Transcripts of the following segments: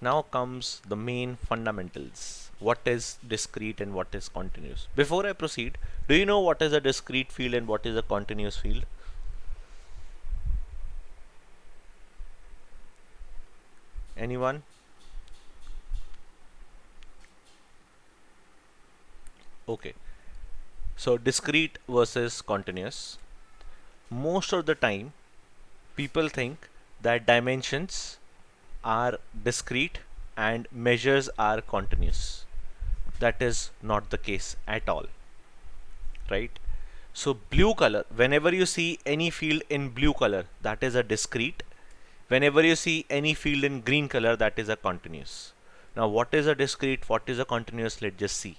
Now comes the main fundamentals. What is discrete and what is continuous? Before I proceed, do you know what is a discrete field and what is a continuous field? Anyone? Okay. So discrete versus continuous. Most of the time, people think that dimensions are discrete and measures are continuous. That is not the case at all, right? So blue color, whenever you see any field in blue color, that is a discrete. Whenever you see any field in green color, that is a continuous. Now what is a discrete, what is a continuous? Let's just see.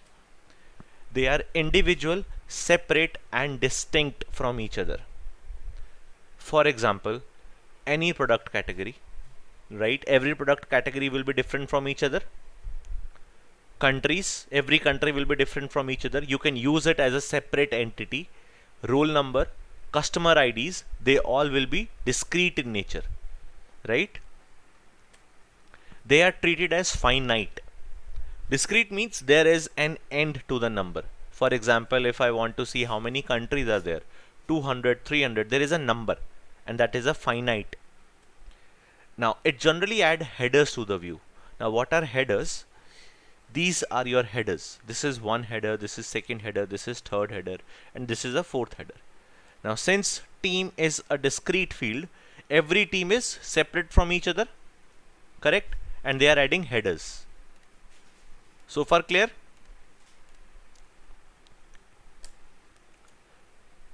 They are individual, separate and distinct from each other. For example, any product category, right? Every product category will be different from each other. Countries, every country will be different from each other. You can use it as a separate entity. Roll number, customer IDs, they all will be discrete in nature, right? They are treated as finite. Discrete means there is an end to the number. For example, if I want to see how many countries are there, 200, 300, there is a number and that is a finite. Now it generally add headers to the view. Now what are headers? These are your headers. This is one header, this is second header, this is third header, and this is a fourth header. Now since team is a discrete field, every team is separate from each other, correct? And they are adding headers. So far clear?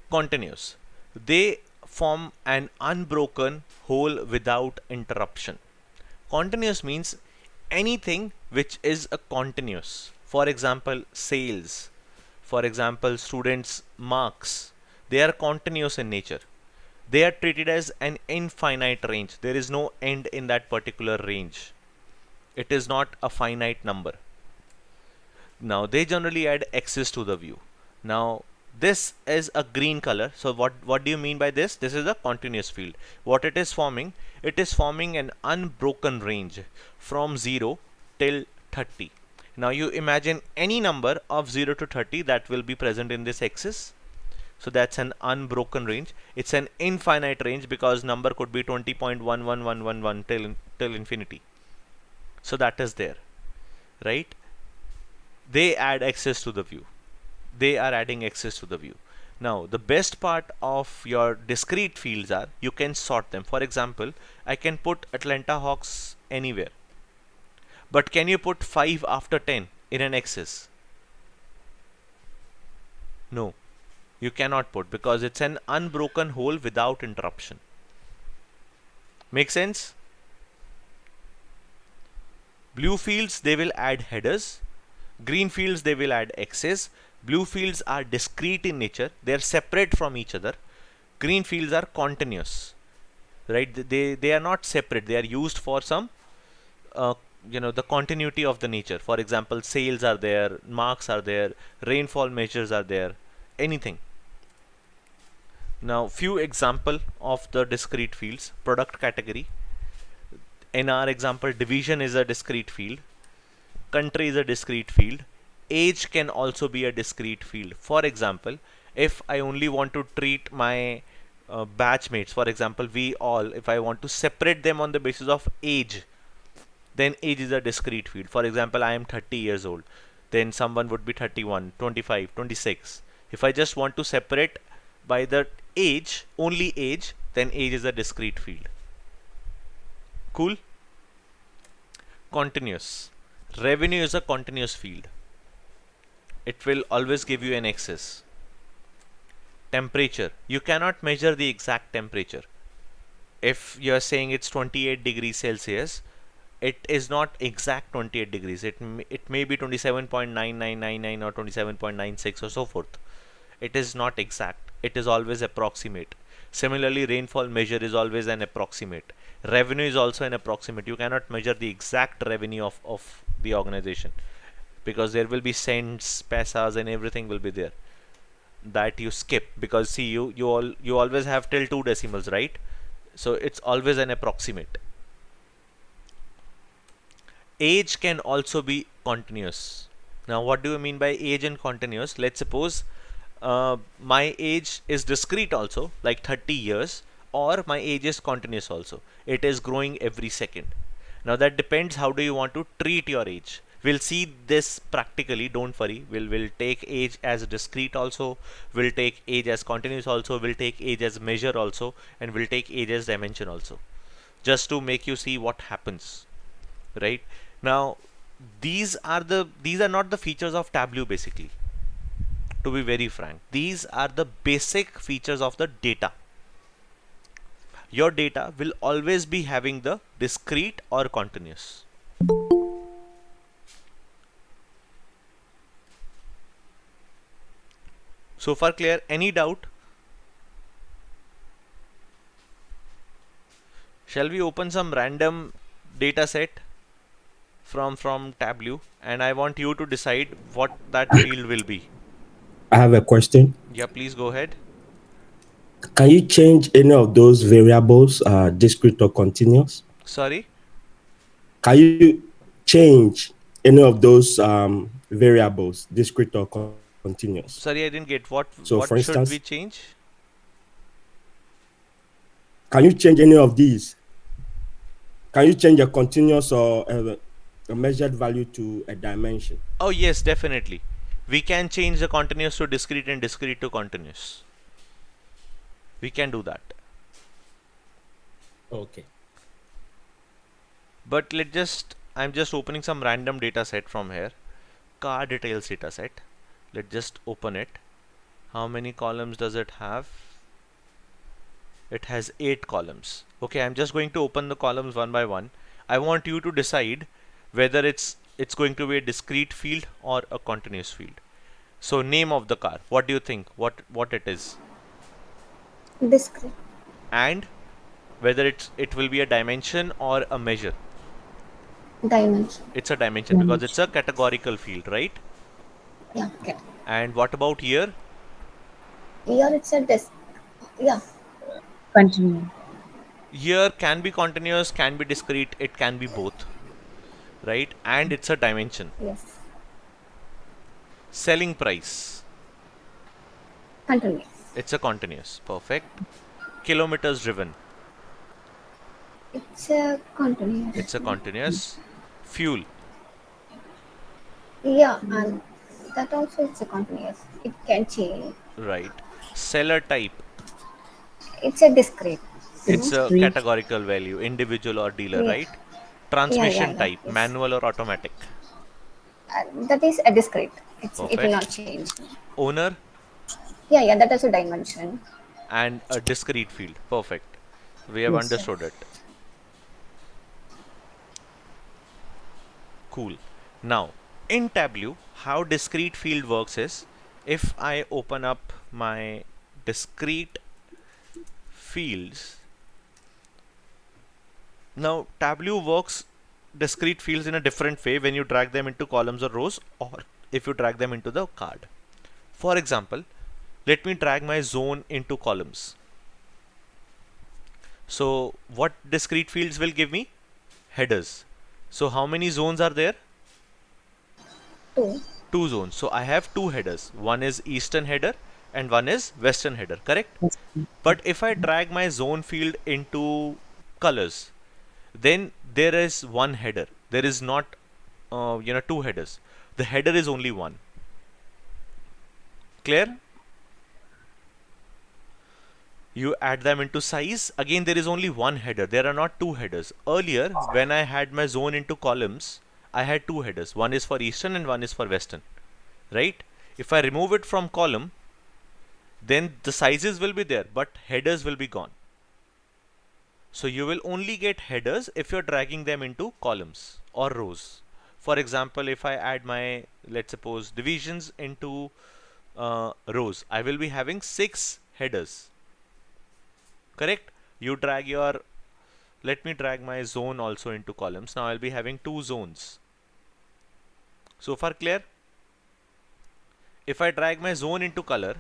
Continuous. They form an unbroken whole without interruption. Continuous means anything which is a continuous. For example, sales. For example, students' marks. They are continuous in nature. They are treated as an infinite range. There is no end in that particular range. It is not a finite number. Now they generally add X's to the view. Now this is a green color. So what do you mean by this? This is a continuous field. What it is forming? It is forming an unbroken range from 0 till 30. Now you imagine any number of 0 to 30 that will be present in this axis. So that's an unbroken range. It's an infinite range because number could be 20.11111 till infinity. So that is there, right? They add access to the view. They are adding access to the view. Now the best part of your discrete fields are you can sort them. For example, I can put Atlanta Hawks anywhere. But can you put 5 after 10 in an axis? No, you cannot put because it's an unbroken whole without interruption. Make sense? Blue fields, they will add headers. Green fields, they will add X's. Blue fields are discrete in nature. They are separate from each other. Green fields are continuous, right? They are not separate. They are used for some, the continuity of the nature. For example, sales are there, marks are there, rainfall measures are there, anything. Now, few example of the discrete fields. Product category. In our example, division is a discrete field. Country is a discrete field. Age can also be a discrete field. For example, if I only want to treat my batchmates, for example, if I want to separate them on the basis of age, then age is a discrete field. For example, I am 30 years old. Then someone would be 31, 25, 26. If I just want to separate by the age, only age, then age is a discrete field. Cool? Continuous. Revenue is a continuous field. It will always give you an axis. Temperature. You cannot measure the exact temperature. If you are saying it's 28 degrees Celsius, it is not exact 28 degrees. It may be 27.9999 or 27.96 or so forth. It is not exact. It is always approximate. Similarly, rainfall measure is always an approximate. Revenue is also an approximate. You cannot measure the exact revenue of the organization because there will be cents, pesos, and everything will be there that you skip because see you always have till 2 decimals, right? So it's always an approximate. Age can also be continuous. Now, what do you mean by age and continuous? Let's suppose my age is discrete also, like 30 years, or my age is continuous also. It is growing every second. Now, that depends how do you want to treat your age. We'll see this practically, don't worry. We'll take age as discrete also, we'll take age as continuous also, we'll take age as measure also, and we'll take age as dimension also, just to make you see what happens. Right now, these are not the features of Tableau basically. To be very frank, these are the basic features of the data. Your data will always be having the discrete or continuous. So far clear? Any doubt? Shall we open some random data set from Tableau, and I want you to decide what that field will be. I have a question. Yeah, please go ahead. Can you change any of those variables, discrete or continuous? Sorry? Can you change any of those variables, discrete or continuous? Sorry, I didn't get So, for what should instance, we change? can you change any of these? Can you change a continuous or a measured value to a dimension? Oh yes, definitely. We can change the continuous to discrete and discrete to continuous. We can do that. Okay. But I'm just opening some random data set from here. Car details data set. Let's just open it. How many columns does it have? It has 8 columns. Okay, I'm just going to open the columns one by one. I want you to decide whether it's going to be a discrete field or a continuous field. So name of the car. What do you think? What it is? Discrete. And whether it will be a dimension or a measure. Dimension. It's a dimension because it's a categorical field, right? Yeah, okay. And what about year? Here it's a disk. Yeah, Continue. Year can be continuous, can be discrete, it can be both, right? And it's a dimension. yes. Selling price. Continuous. It's a continuous. Perfect. Kilometers driven. It's a continuous. It's a continuous. Fuel. Yeah, and that also it's a continuous. It can change. Right. Seller type. It's a discrete. It's a Discrete. categorical value, individual or dealer, Yeah, right? yeah, Transmission yeah. type, Yes. manual or automatic. That is a discrete. It will Perfect. not change. Owner Yeah, yeah. That is a dimension. and a discrete field. Perfect. We have Yes. understood it. Cool. Now, in Tableau, how discrete field works is if I open up my discrete fields. Now, Tableau works discrete fields in a different way when you drag them into columns or rows, or if you drag them into the card. For example, let me drag my zone into columns. So, what discrete fields will give me? Headers. So, how many zones are there? Two. 2 zones. So, I have 2 headers. One is eastern header and one is western header, correct? Yes. But if I drag my zone field into colors, then there is one header. There is not, 2 headers. The header is only one. Clear? You add them into size. Again, there is only one header. There are not 2 headers. Earlier, when I had my zone into columns, I had 2 headers. One is for eastern and one is for western. Right? If I remove it from column, then the sizes will be there, but headers will be gone. So you will only get headers if you're dragging them into columns or rows. For example, if I add my, let's suppose, divisions into rows, I will be having 6 headers. Correct? You drag your, let me drag my zone also into columns. Now I'll be having 2 zones. So far clear? If I drag my zone into color,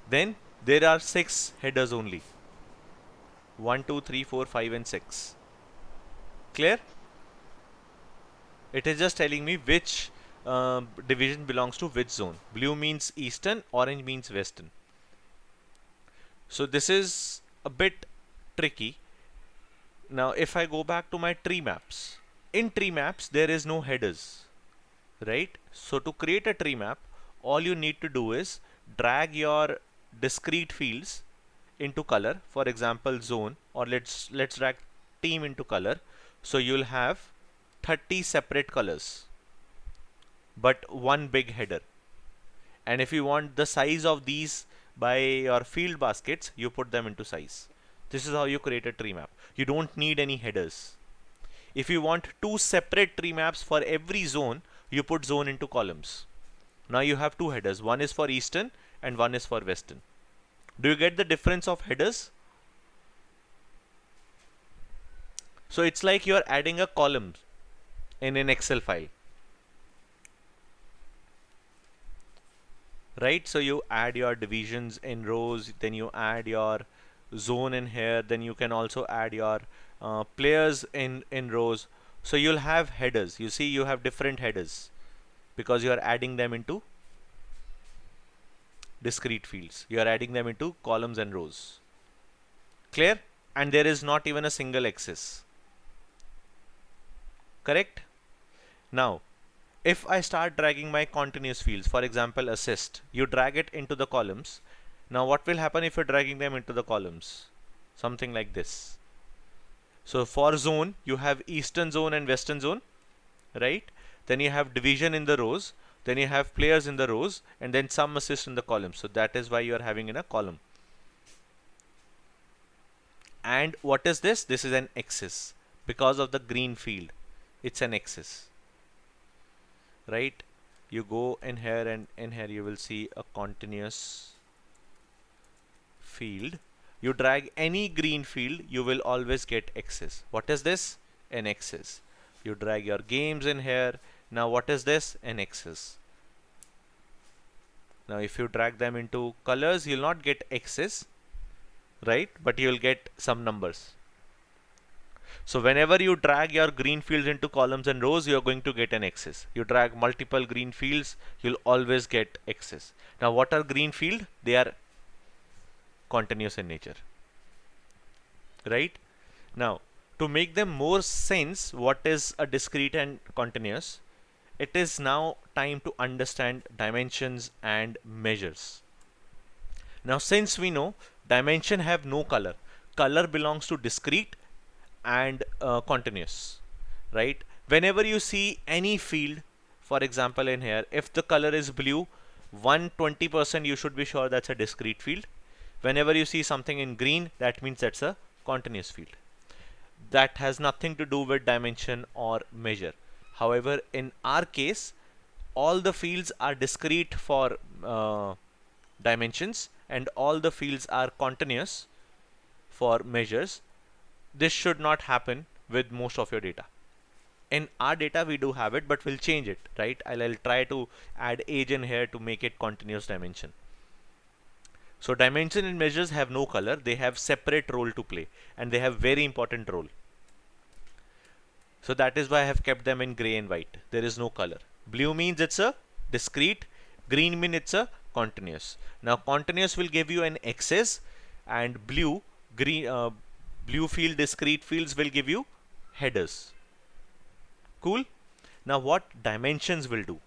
then there are 6 headers only. 1, 2, 3, 4, 5 and 6. Clear? It is just telling me which division belongs to which zone. Blue means eastern, orange means western. So this is a bit tricky. Now if I go back to my tree maps, in tree maps there is no headers, right? So to create a tree map, all you need to do is drag your discrete fields into color, for example zone, or let's drag team into color. So you'll have 30 separate colors but one big header. And if you want the size of these by your field baskets, you put them into size. This is how you create a tree map. You don't need any headers. If you want two separate tree maps for every zone, you put zone into columns. Now you have two headers. One is for eastern and one is for western. Do you get the difference of headers? So it's like you're adding a column in an Excel file. Right? So you add your divisions in rows, then you add your zone in here, then you can also add your players in rows. So you'll have headers. You see, you have different headers because you are adding them into discrete fields. You are adding them into columns and rows. Clear? And there is not even a single axis. Correct? Now, if I start dragging my continuous fields, for example, assist, you drag it into the columns. Now, what will happen if you're dragging them into the columns? Something like this. So for zone, you have eastern zone and western zone, right? Then you have division in the rows, then you have players in the rows, and then some assist in the columns. So that is why you are having in a column. And what is this? This is an axis because of the green field. It's an axis, right? You go in here and in here you will see a continuous field. You drag any green field, you will always get axis. What is this? An axis. You drag your games in here. Now what is this? An axis. Now if you drag them into colors, you'll not get axis, right? But you'll get some numbers. So whenever you drag your green fields into columns and rows, you're going to get an axis. You drag multiple green fields, you'll always get axis. Now what are green field? They are continuous in nature, right? Now to make them more sense, what is a discrete and continuous, it is now time to understand dimensions and measures. Now since we know dimension have no color, color belongs to discrete and continuous, right? Whenever you see any field, for example in here, if the color is blue, 120% you should be sure that's a discrete field. Whenever you see something in green, that means that's a continuous field. That has nothing to do with dimension or measure. However, in our case, all the fields are discrete for dimensions and all the fields are continuous for measures. This should not happen with most of your data. In our data we do have it, but we'll change it, right? I'll try to add age in here to make it continuous dimension. So dimension and measures have no color, they have separate role to play and they have very important role. So that is why I have kept them in gray and white. There is no color. Blue means it's a discrete, green means it's a continuous. Now continuous will give you an axis and blue field discrete fields will give you headers. Cool. Now what dimensions will do?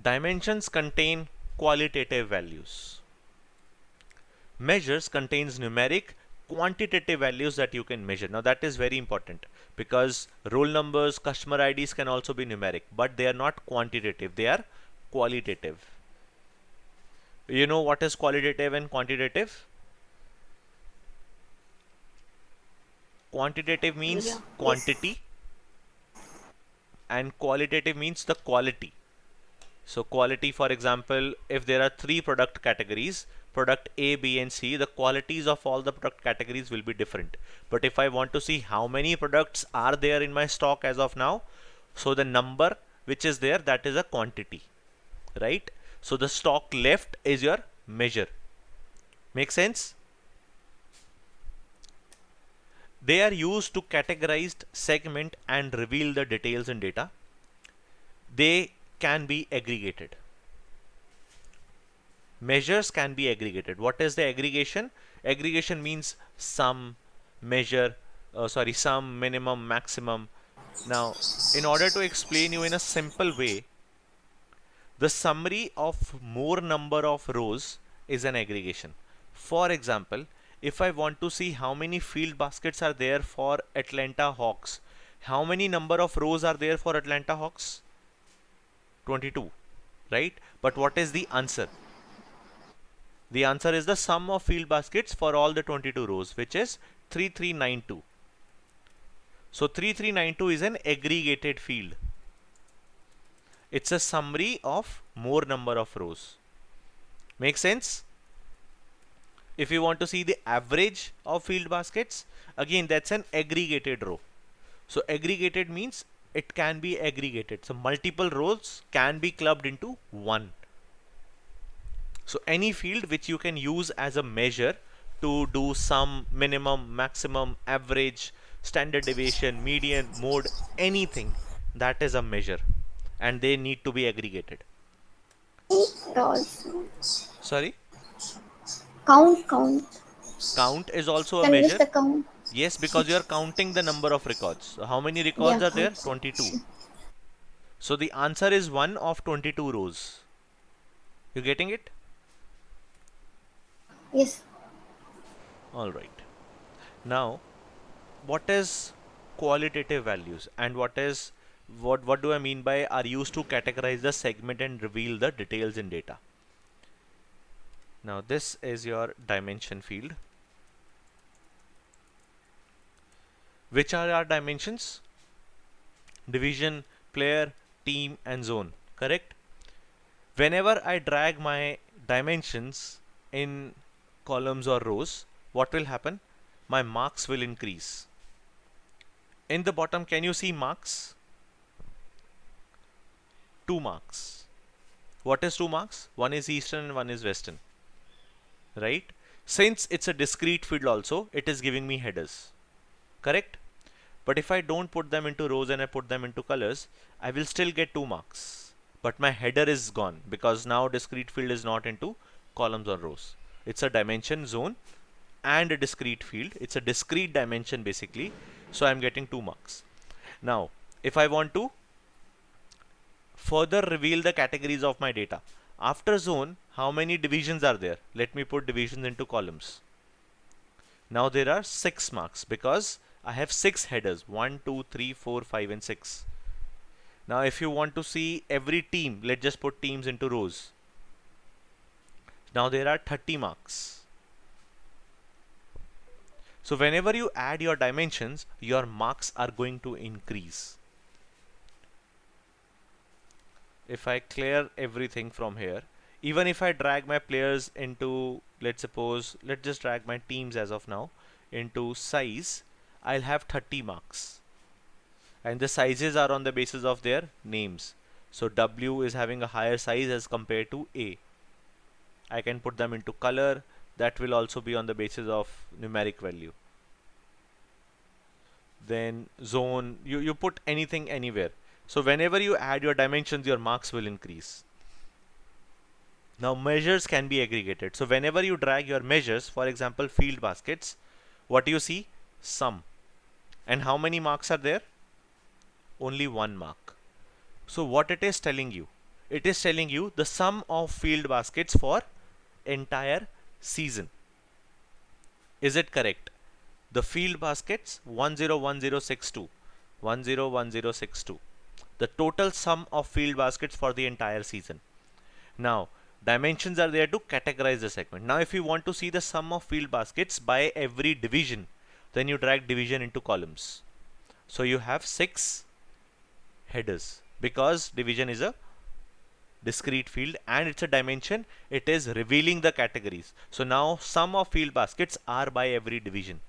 Dimensions contain qualitative values. Measures contains numeric quantitative values that you can measure. Now that is very important because roll numbers, customer IDs can also be numeric, but they are not quantitative, they are qualitative. You know what is qualitative and quantitative? Quantitative means quantity and qualitative means the quality. So quality, for example, if there are 3 product categories, product A, B and C, the qualities of all the product categories will be different. But if I want to see how many products are there in my stock as of now, so the number which is there, that is a quantity, right? So the stock left is your measure. Make sense? They are used to categorize, segment, and reveal the details in data. They can be aggregated. Measures can be aggregated. What is the aggregation? Aggregation means sum, measure, sum, minimum, maximum. Now, in order to explain you in a simple way, the summary of more number of rows is an aggregation. For example, if I want to see how many field baskets are there for Atlanta Hawks, how many number of rows are there for Atlanta Hawks? 22, right? But what is the answer? The answer is the sum of field baskets for all the 22 rows, which is 3392. So 3392 is an aggregated field. It's a summary of more number of rows. Make sense? If you want to see the average of field baskets, again that's an aggregated row. So aggregated means it can be aggregated. So multiple rows can be clubbed into one. So any field which you can use as a measure to do sum, minimum, maximum, average, standard deviation, median, mode, anything, that is a measure, and they need to be aggregated. Also. Sorry? Count. Count is also a Can we use measure. the count? Yes, because you are counting the number of records. So how many records Yeah, are there? count. 22. So the answer is 1 of 22 rows. You getting it? Yes. Alright. Now, what is qualitative values and what do I mean by are used to categorize the segment and reveal the details in data? Now this is your dimension field. Which are our dimensions? Division, player, team, and zone. Correct? Whenever I drag my dimensions in columns or rows, what will happen? My marks will increase. In the bottom, can you see marks? 2 marks. What is 2 marks? One is Eastern and one is Western. Right? Since it's a discrete field also, it is giving me headers. Correct? But if I don't put them into rows and I put them into colors, I will still get 2 marks. But my header is gone because now discrete field is not into columns or rows. It's a dimension, zone, and a discrete field. It's a discrete dimension basically. So I'm getting 2 marks. Now, if I want to further reveal the categories of my data, after zone, how many divisions are there? Let me put divisions into columns. Now there are 6 marks because I have 6 headers, 1, 2, 3, 4, 5 and 6. Now if you want to see every team, let's just put teams into rows. Now there are 30 marks. So whenever you add your dimensions, your marks are going to increase. If I clear everything from here, even if I drag my players into, let's just drag my teams as of now into size, I'll have 30 marks. And the sizes are on the basis of their names. So W is having a higher size as compared to A. I can put them into color. That will also be on the basis of numeric value. Then zone, you put anything anywhere. So whenever you add your dimensions, your marks will increase. Now measures can be aggregated. So whenever you drag your measures, for example, field baskets, what do you see? Sum. And how many marks are there? Only 1 mark. So what it is telling you? It is telling you the sum of field baskets for entire season. Is it correct? The field baskets 101062, 101062. The total sum of field baskets for the entire season. Now dimensions are there to categorize the segment. Now if you want to see the sum of field baskets by every division, then you drag division into columns. So you have 6 headers because division is a discrete field and it's a dimension. It is revealing the categories. So now sum of field baskets are by every division.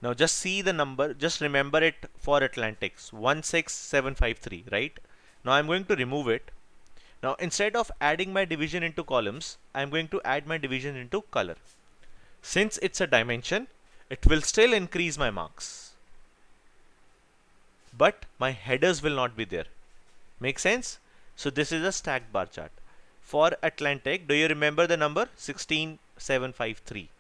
Now just see the number, just remember it for Atlantics 16753, right? Now I'm going to remove it. Now instead of adding my division into columns, I'm going to add my division into color. Since it's a dimension, It will still increase my marks, but my headers will not be there. Make sense? So this is a stacked bar chart. For Atlantic, do you remember the number? 16753.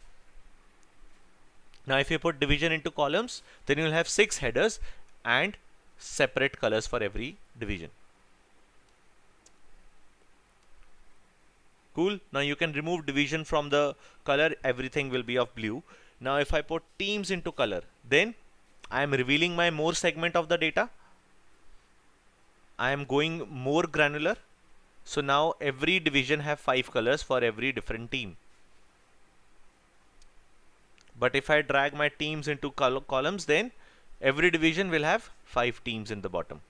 Now if you put division into columns, then you'll have 6 headers and separate colors for every division. Cool. Now you can remove division from the color, everything will be of blue. Now if I put teams into color, then I am revealing my more segment of the data. I am going more granular. So now every division have 5 colors for every different team. But if I drag my teams into columns, then every division will have 5 teams in the bottom.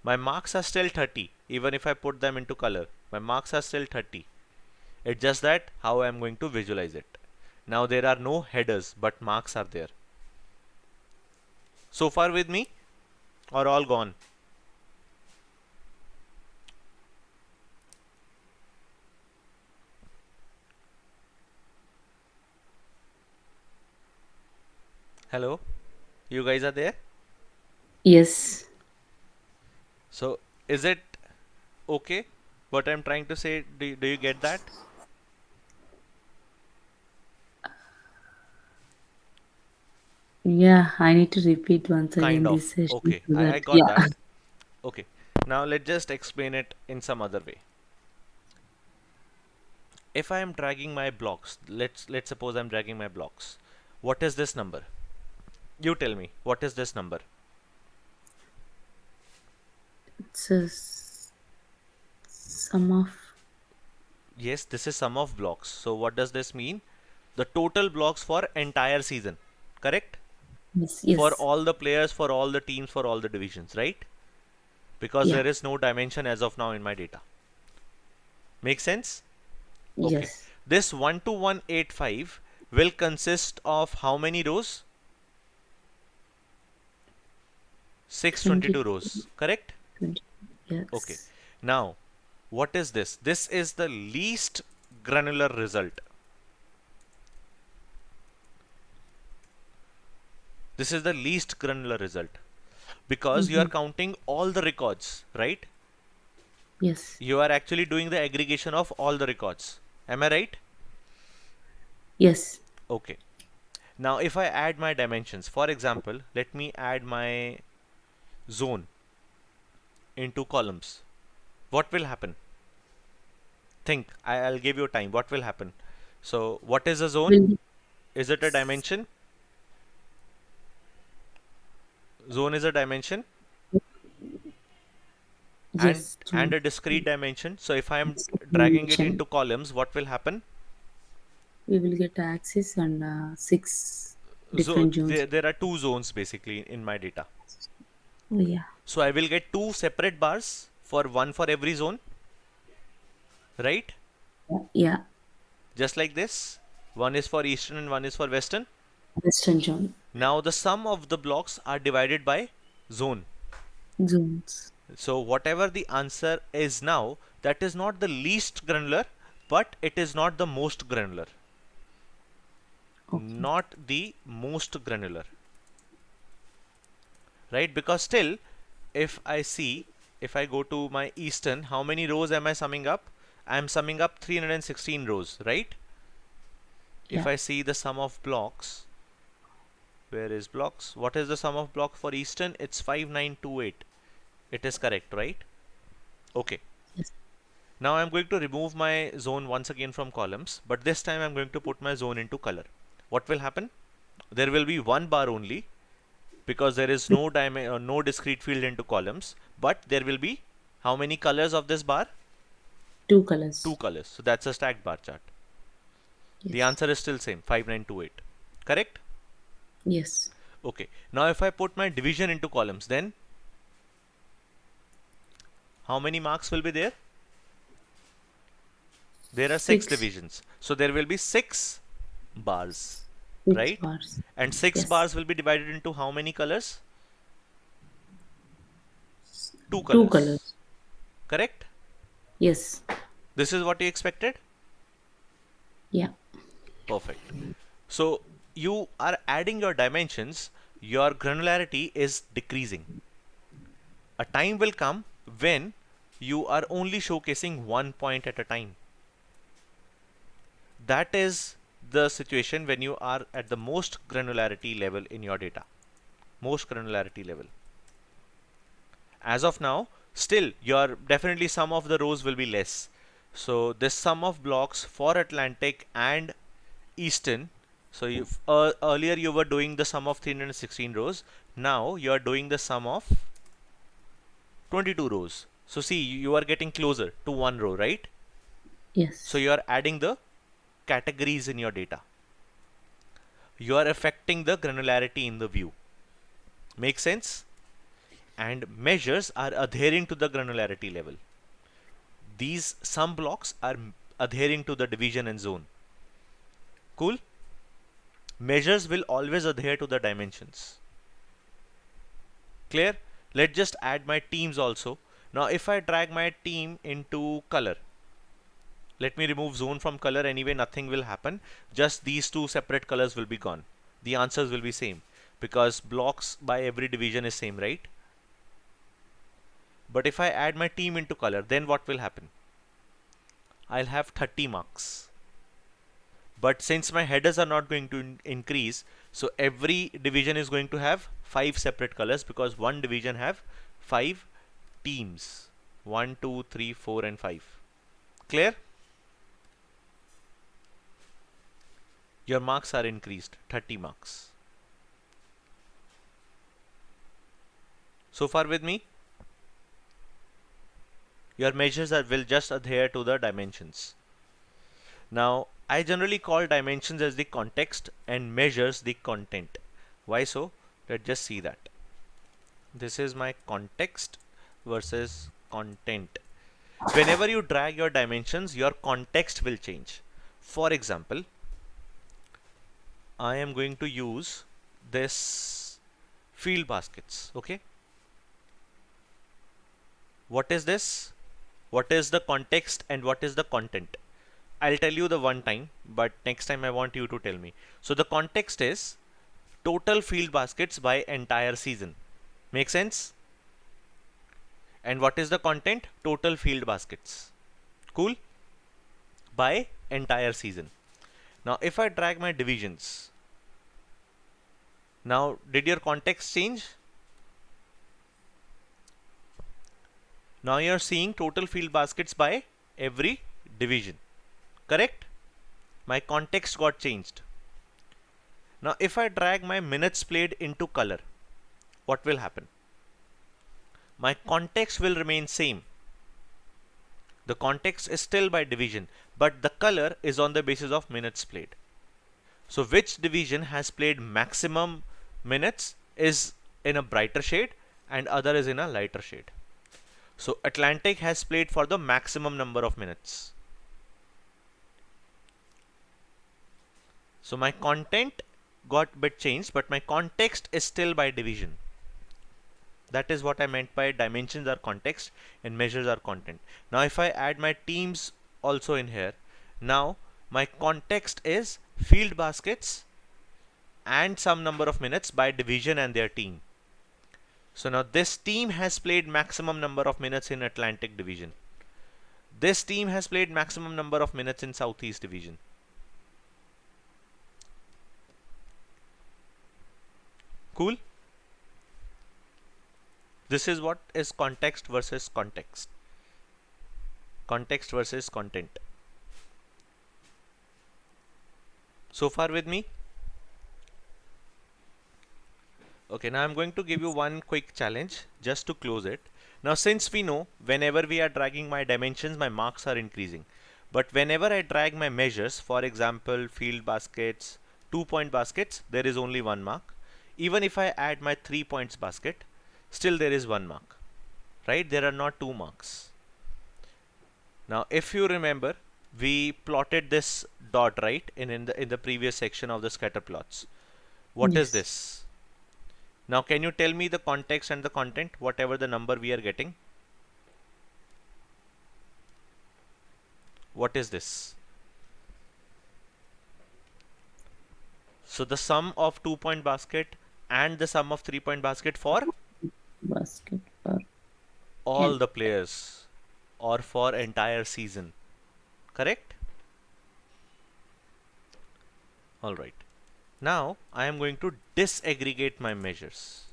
My marks are still 30, even if I put them into color. My marks are still 30. It's just that how I am going to visualize it. Now there are no headers, but marks are there. So far with me, or all gone? Hello? You guys are there? Yes. So is it okay what I'm trying to say? Do you get that? Yeah, I need to repeat once Kind again of. this session Okay, so I that, got yeah. that. Okay, now let's just explain it in some other way. If I am dragging my blocks, let's suppose I'm dragging my blocks. What is this number? You tell me, what is this number? It's a sum of, Yes, this is sum of blocks. So what does this mean? The total blocks for entire season, correct? yes, For yes, all the players, for all the teams, for all the divisions, right? Because yeah, there is no dimension as of now in my data. Make sense? Okay. yes, This 12185 will consist of how many rows? 20, 622 rows, correct? 20, Okay. yes, Now, what is this? This is the least granular result. This is the least granular result because you are counting all the records, right? yes, You are actually doing the aggregation of all the records. Am I right? yes, Okay. Now, if I add my dimensions, for example, let me add my zone into columns. What will happen? Think. I'll give you time. What will happen? So, what is a zone? will be, Is it a dimension? Zone is a dimension and yes, and June, a discrete dimension. So if I am dragging it dimension. into columns, what will happen? We will get axis and 6 So different zones. there are two zones basically in my data. Oh, yeah, So I will get two separate bars for one for every zone, right? yeah, Just like this. One is for eastern and one is for western. western zone, Now the sum of the blocks are divided by zone. zones. So whatever the answer is now, that is not the least granular, but it is not the most granular. Okay, Not the most granular, right? Because still, if I see, if I go to my eastern, how many rows am I summing up? I am summing up 316 rows, right? If yeah, I see the sum of blocks, where is blocks? What is the sum of block for eastern? It's 5928. It is correct, right? Okay. yes, Now I'm going to remove my zone once again from columns, but this time I'm going to put my zone into color. What will happen? There will be one bar only because there is no discrete field into columns, but there will be how many colors of this bar? 2 Two colors. colors. So that's a stacked bar chart. The Yes, answer is still same, 5928. Correct? yes, Okay. Now if I put my division into columns, then how many marks will be there? There are 6 6, divisions. So there will be 6 bars, 6 right? bars. And 6 Yes, bars will be divided into how many colors? 2 2 colors. colors. Correct? Yes, This is what you expected? yeah, Perfect. So you are adding your dimensions, your granularity is decreasing. A time will come when you are only showcasing one point at a time. That is the situation when you are at the most granularity level in your data. Most granularity level. As of now, still your definitely some of the rows will be less. So this sum of blocks for Atlantic and Eastern. So earlier you were doing the sum of 316 rows. Now you are doing the sum of 22 rows. So see, you are getting closer to one row, right? So Yes. you are adding the categories in your data. You are affecting the granularity in the view. Make sense? And measures are adhering to the granularity level. These sum blocks are adhering to the division and zone. Cool? Measures will always adhere to the dimensions. Clear? Let's just add my teams also. Now if I drag my team into color, let me remove zone from color, anyway nothing will happen. Just these two separate colors will be gone. The answers will be same because blocks by every division is same, right? But if I add my team into color, then what will happen? I'll have 30 marks. But since my headers are not going to increase, so every division is going to have 5 separate colors because one division have 5 teams. 1, 2, 3, 4 and 5. Clear? Your marks are increased, 30 marks. So far with me? Your measures will just adhere to the dimensions. Now, I generally call dimensions as the context and measures the content. Why so? Let's just see that. This is my context versus content. Whenever you drag your dimensions, your context will change. For example, I am going to use this field baskets. Okay. What is this? What is the context and what is the content? I'll tell you the one time, but next time I want you to tell me. So the context is total field baskets by entire season. Make sense? And what is the content? Total field baskets. Cool? By entire season. Now if I drag my divisions, now did your context change? Now you're seeing total field baskets by every division. Correct? My context got changed. Now if I drag my minutes played into color, what will happen? My context will remain same. The context is still by division, but the color is on the basis of minutes played. So which division has played maximum minutes is in a brighter shade and other is in a lighter shade. So Atlantic has played for the maximum number of minutes. So my content got bit changed, but my context is still by division. That is what I meant by dimensions are context and measures are content. Now if I add my teams also in here, now my context is field baskets and some number of minutes by division and their team. So now this team has played maximum number of minutes in Atlantic division. This team has played maximum number of minutes in Southeast division. Cool? This is what is context versus context. Context versus content. So far with me? Okay, now I'm going to give you one quick challenge just to close it. Now since we know whenever we are dragging my dimensions, my marks are increasing. But whenever I drag my measures, for example, field baskets, 2-point baskets, there is only 1 mark. Even if I add my 3 points basket, still there is 1 mark. Right? There are not 2 marks. Now if you remember, we plotted this dot, right, in the previous section of the scatter plots. What is Yes. this? Now can you tell me the context and the content, whatever the number we are getting? What is this? So the sum of 2-point basket and the sum of 3-point basket for Basket for all N. the players or for entire season. Correct? Alright. Now I am going to disaggregate my measures.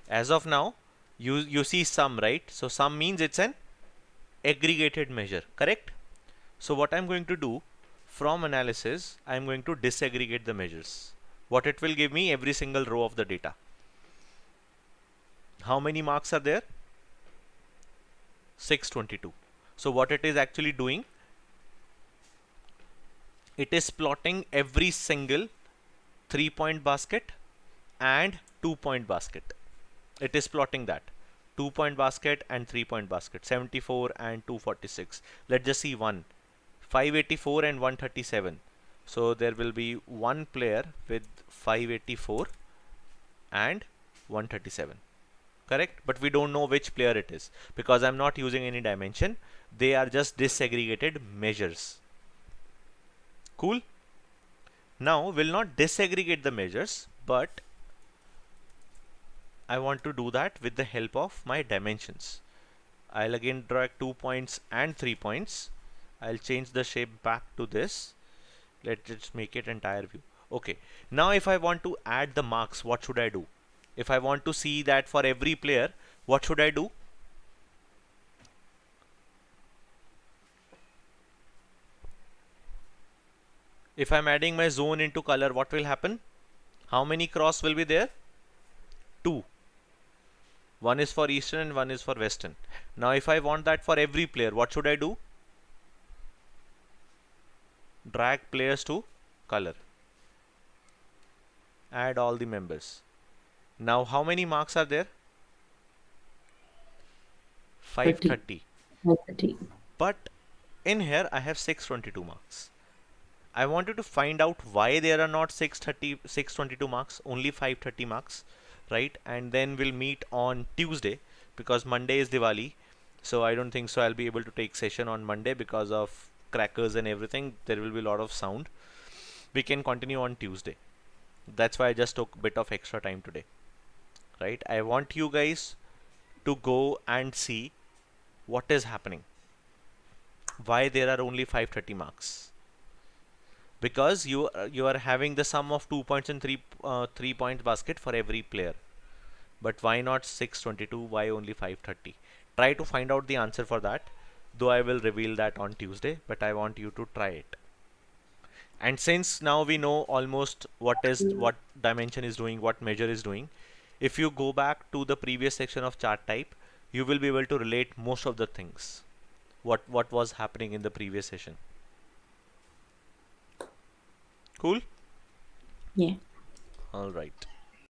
As of now, you see sum, right? So sum means it's an aggregated measure, correct? So what I'm going to do from analysis, I'm going to disaggregate the measures. What it will give me every single row of the data. How many marks are there? 622. So what it is actually doing, it is plotting every single 3-point basket and 2-point basket. It is plotting that 2-point basket and 3-point basket, 74 and 246. Let's just see one, 584 and 137. So there will be one player with 584 and 137. Correct? But we don't know which player it is because I'm not using any dimension. They are just disaggregated measures. Cool? Now we'll not disaggregate the measures, but I want to do that with the help of my dimensions. I'll again drag 2 points and 3 points. I'll change the shape back to this. Let's just make it entire view. Okay, now if I want to add the marks, what should I do? If I want to see that for every player, what should I do? If I'm adding my zone into color, what will happen? How many cross will be there? 2. One is for Eastern and one is for Western. Now if I want that for every player, what should I do? Drag players to color. Add all the members. Now how many marks are there? 530. 30. But in here I have 622 marks. I wanted to find out why there are not 622 marks, only 530 marks, right? And then we'll meet on Tuesday because Monday is Diwali. So I don't think so I'll be able to take session on Monday because of crackers and everything. There will be a lot of sound. We can continue on Tuesday. That's why I just took a bit of extra time today, right? I want you guys to go and see what is happening. Why there are only 530 marks? Because you are having the sum of 2 points and 3 point basket for every player. But why not 622? Why only 530? Try to find out the answer for that, though I will reveal that on Tuesday, but I want you to try it. And since now we know almost what dimension is doing, what measure is doing, if you go back to the previous section of chart type, you will be able to relate most of the things. What was happening in the previous session. Cool? Yeah. All right.